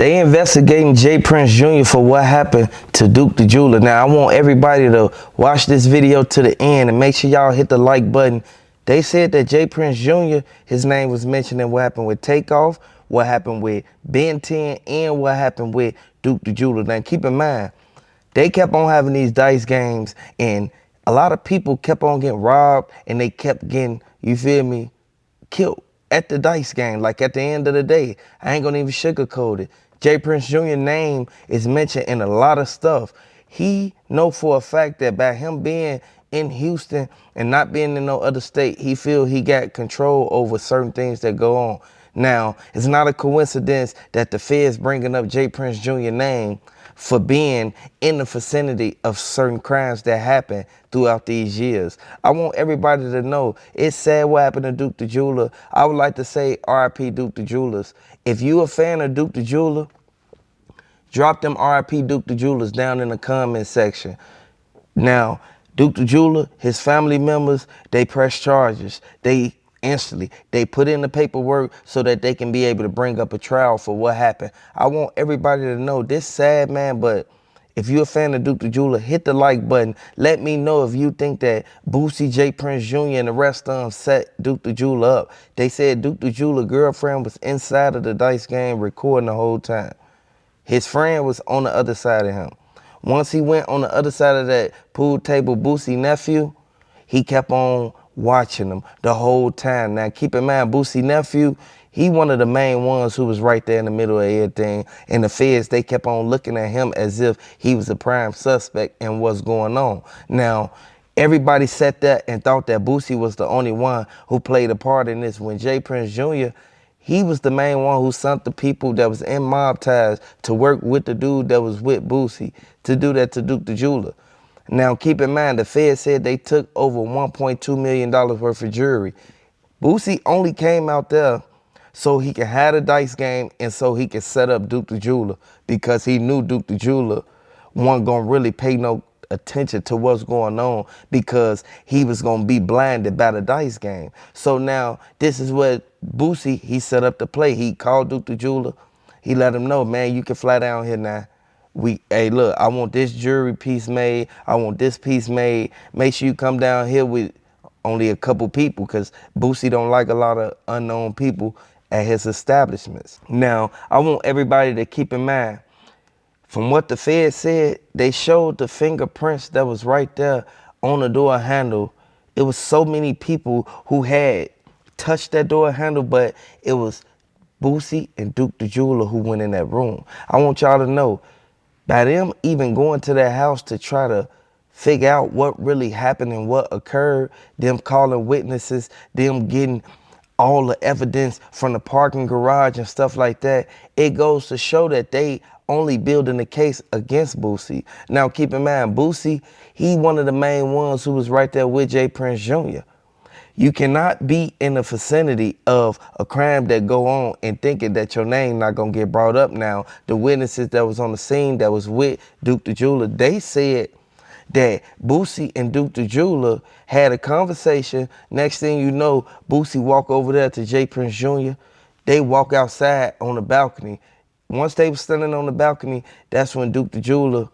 They investigating Jay Prince Jr. for what happened to Duke the Jeweler. Now, I want everybody to watch this video to the end and make sure y'all hit the like button. They said that Jay Prince Jr., his name was mentioned in what happened with Takeoff, what happened with Ben 10, and what happened with Duke the Jeweler. Now, keep in mind, they kept on having these dice games, and a lot of people kept on getting robbed, and they kept getting, you feel me, killed at the dice game. Like at the end of the day, I ain't gonna even sugarcoat it. Jay Prince Jr. name is mentioned in a lot of stuff. He know for a fact that by him being in Houston and not being in no other state, he feel he got control over certain things that go on. Now, it's not a coincidence that the feds bringing up Jay Prince Jr. name for being in the vicinity of certain crimes that happened throughout these years. I want everybody to know it's sad what happened to Duke the Jeweler. I would like to say RIP Duke the Jewelers. If you a fan of Duke the Jeweler, drop them RIP Duke the Jewelers down in the comment section. Now, Duke the Jeweler, his family members, they press charges. They put in the paperwork so that they can be able to bring up a trial for what happened. I want everybody to know this sad, man, but if you're a fan of Duke the Jeweler, hit the like button. Let me know if you think that Boosie, Jay Prince Jr. and the rest of them set Duke the Jeweler up. They said Duke the Jeweler girlfriend was inside of the dice game recording the whole time. His friend was on the other side of him. Once he went on the other side of that pool table, Boosie nephew, he kept on watching him the whole time. Now, keep in mind, Boosie nephew, he one of the main ones who was right there in the middle of everything. And the feds, they kept on looking at him as if he was a prime suspect in what's going on. Now, everybody sat there and thought that Boosie was the only one who played a part in this. When Jay Prince Jr., he was the main one who sent the people that was in mob ties to work with the dude that was with Boosie to do that to Duke the Jeweler. Now, keep in mind, the Fed said they took over $1.2 million worth of jewelry. Boosie only came out there so he could have a dice game and so he could set up Duke the Jeweler because he knew Duke the Jeweler wasn't going to really pay no attention to what's going on because he was going to be blinded by the dice game. So now this is what Boosie, he set up to play. He called Duke the Jeweler. He let him know, man, you can fly down here now. Hey, look, I want this jewelry piece made. I want this piece made. Make sure you come down here with only a couple people because Boosie don't like a lot of unknown people at his establishments. Now, I want everybody to keep in mind, from what the Fed said, they showed the fingerprints that was right there on the door handle. It was so many people who had touched that door handle, but it was Boosie and Duke the Jeweler who went in that room. I want y'all to know, by them even going to that house to try to figure out what really happened and what occurred, them calling witnesses, them getting all the evidence from the parking garage and stuff like that, it goes to show that they only building the case against Boosie. Now, keep in mind, Boosie, he one of the main ones who was right there with Jay Prince Jr. You cannot be in the vicinity of a crime that go on and thinking that your name not gonna get brought up. Now, the witnesses that was on the scene that was with Duke the Jeweler, they said that Boosie and Duke the Jeweler had a conversation. Next thing you know, Boosie walk over there to Jay Prince Jr. They walk outside on the balcony. Once they were standing on the balcony, that's when Duke the Jeweler,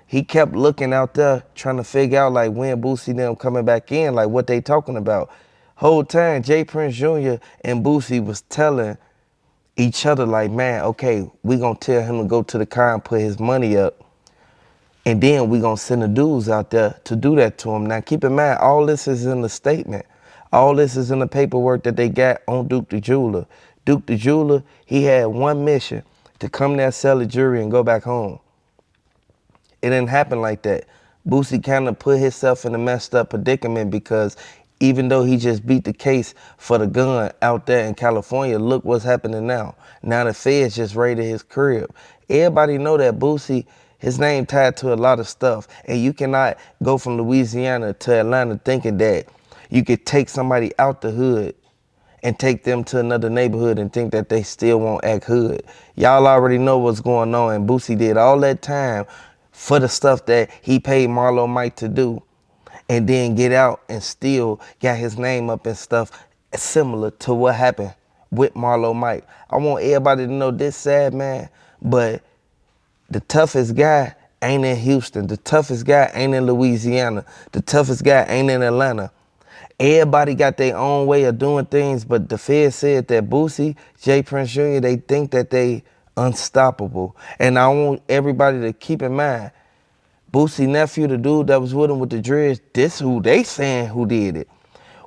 he kept looking out there trying to figure out like when Boosie them coming back in, like what they talking about. Whole time, Jay Prince Jr. and Boosie was telling each other like, man, okay, we gonna tell him to go to the car and put his money up. And then we gonna send the dudes out there to do that to him. Now keep in mind, all this is in the statement. All this is in the paperwork that they got on Duke the Jeweler. Duke the Jeweler, he had one mission, to come there, sell the jewelry and go back home. It didn't happen like that. Boosie kind of put himself in a messed up predicament because even though he just beat the case for the gun out there in California, look what's happening now. Now the feds just raided his crib. Everybody know that Boosie, his name tied to a lot of stuff. And you cannot go from Louisiana to Atlanta thinking that you could take somebody out the hood and take them to another neighborhood and think that they still won't act hood. Y'all already know what's going on, and Boosie did all that time for the stuff that he paid Marlo Mike to do, and then get out and still got his name up and stuff similar to what happened with Marlo Mike. I want everybody to know this sad, man. But the toughest guy ain't in Houston. The toughest guy ain't in Louisiana. The toughest guy ain't in Atlanta. Everybody got their own way of doing things, but the Fed said that Boosie, J. Prince Jr., they think that they unstoppable. And I want everybody to keep in mind, Boosie nephew, the dude that was with him with the dreads, this who they saying who did it.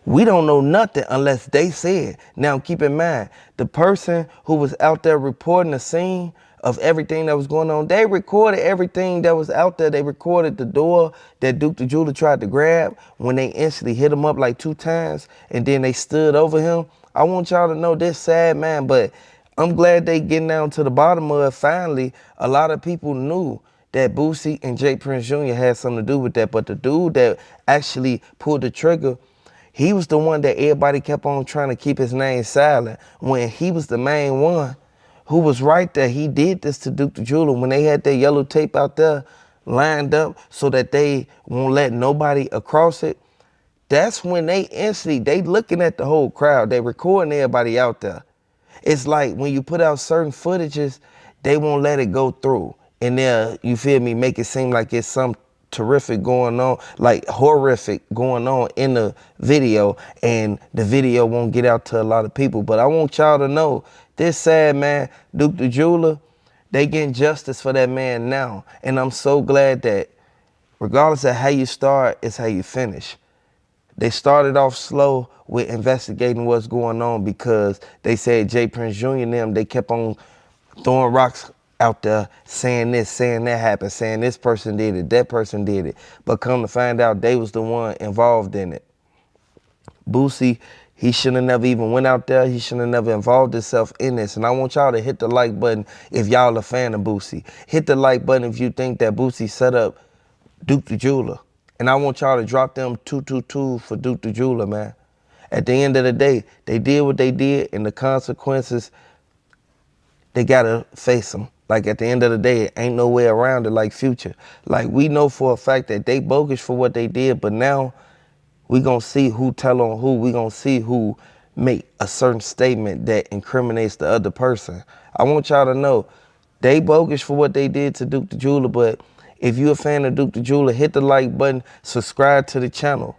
We don't know nothing unless they say it. Now keep in mind, the person who was out there reporting the scene of everything that was going on, they recorded everything that was out there. They recorded the door that Duke the Jeweler tried to grab when they instantly hit him up like 2 times and then they stood over him. I want y'all to know this sad man, but I'm glad they getting down to the bottom of it. Finally, a lot of people knew that Boosie and J. Prince Jr. had something to do with that, but the dude that actually pulled the trigger, he was the one that everybody kept on trying to keep his name silent when he was the main one who was right there. He did this to Duke the Jeweler when they had their yellow tape out there lined up so that they won't let nobody across it. That's when they instantly, they looking at the whole crowd. They recording everybody out there. It's like when you put out certain footages, they won't let it go through. And they'll, you feel me, make it seem like it's some terrific going on, like horrific going on in the video, and the video won't get out to a lot of people. But I want y'all to know, this sad man, Duke the Jeweler, they getting justice for that man now. And I'm so glad that regardless of how you start, it's how you finish. They started off slow with investigating what's going on because they said J. Prince Jr. and them, they kept on throwing rocks out there saying this, saying that happened, saying this person did it, that person did it. But come to find out, they was the one involved in it. Boosie, he should have never even went out there. He should have never involved himself in this. And I want y'all to hit the like button if y'all a fan of Boosie. Hit the like button if you think that Boosie set up Duke the Jeweler. And I want y'all to drop them 222 for Duke the Jeweler, man. At the end of the day, they did what they did, and the consequences, they gotta face them. Like at the end of the day, ain't no way around it like Future. Like we know for a fact that they bogus for what they did, but now we gonna see who tell on who. We gonna see who make a certain statement that incriminates the other person. I want y'all to know, they bogus for what they did to Duke the Jeweler, but if you're a fan of Duke the Jeweler, hit the like button, subscribe to the channel.